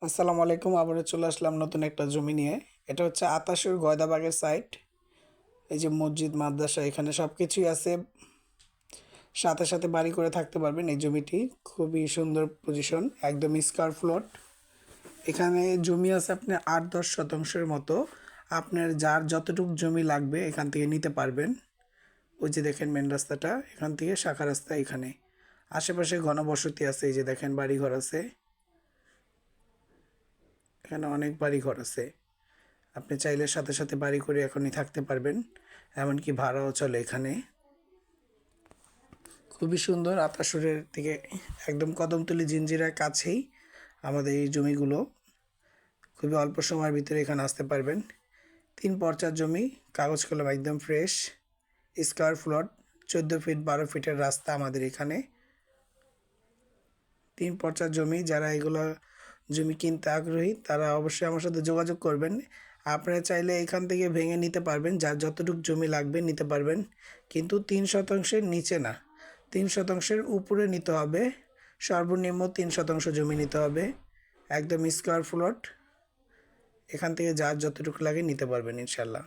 আসসালামু আলাইকুম। আবারও চলে আসলাম নতুন একটা জমি নিয়ে। এটা হচ্ছে আতাসুর গয়দাবাগের সাইট। এই যে মসজিদ, মাদ্রাসা, এখানে সব কিছুই আছে। সাথে সাথে বাড়ি করে থাকতে পারবেন। এই জমিটি খুবই সুন্দর পজিশন, একদম স্কয়ার প্লট। এখানে জমি আছে আপনার ৮-১০ শতাংশের মতো। আপনার যার যতটুকু জমি লাগবে এখান থেকে নিতে পারবেন। ওই যে দেখেন মেন রাস্তাটা, এখান থেকে শাখা রাস্তা এখানে। আশেপাশে ঘনবসতি আছে, এই যে দেখেন বাড়িঘর আছে, এখানে অনেক বাড়িঘর আছে। আপনি চাইলে সাথে সাথে বাড়ি করে এখনই থাকতে পারবেন, এমনকি ভাড়াও চলে এখানে। খুবই সুন্দর। আতাসুরের থেকে একদম কদমতলী জিঞ্জিরার কাছেই আমাদের এই জমিগুলো। খুবই অল্প সময়ের ভিতরে এখানে আসতে পারবেন। 3 পর্চার জমি, কাগজ কলম একদম ফ্রেশ, স্কয়ার প্লট, 14 ফিট 12 ফিটের রাস্তা আমাদের এখানে। 3 পর্চার জমি, যারা এগুলো জমি কিনতে আগ্রহী তারা অবশ্যই আমার সাথে যোগাযোগ করবেন। আপনারা চাইলে এখান থেকে ভেঙে নিতে পারবেন, যার যতটুকু জমি লাগবে নিতে পারবেন, কিন্তু 3 শতাংশের নিচে না, 3 শতাংশের উপরে নিতে হবে। সর্বনিম্ন 3 শতাংশ জমি নিতে হবে, একদম স্কয়ার প্লট। এখান থেকে যার যতটুকু লাগে নিতে পারবেন ইনশাল্লাহ।